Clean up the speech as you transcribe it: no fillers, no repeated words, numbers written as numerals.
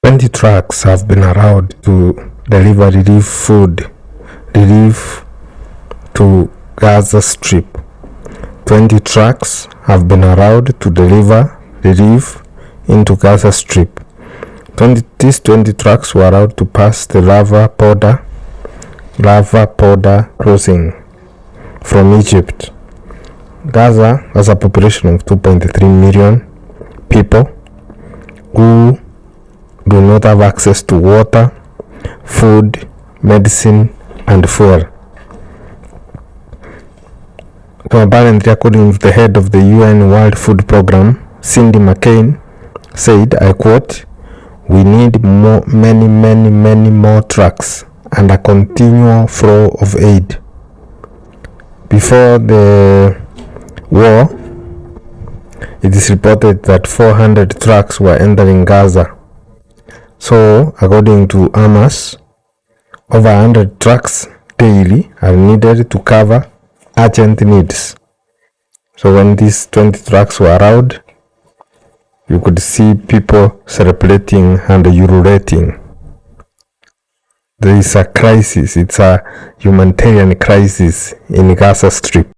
20 trucks have been allowed to deliver relief to Gaza Strip. 20 trucks have been allowed to deliver relief into Gaza Strip. These 20 trucks were allowed to pass the lava border crossing from Egypt. Gaza has a population of 2.3 million people who do not have access to water, food, medicine, and fuel. So apparently, according to the head of the UN World Food Programme, Cindy McCain, said, I quote, "We need many more trucks and a continual flow of aid." Before the war, it is reported that 400 trucks were entering Gaza. So, according to Hamas, over 100 trucks daily are needed to cover urgent needs. So when these 20 trucks were allowed, you could see people celebrating and urinating. There is a crisis, it's a humanitarian crisis in Gaza Strip.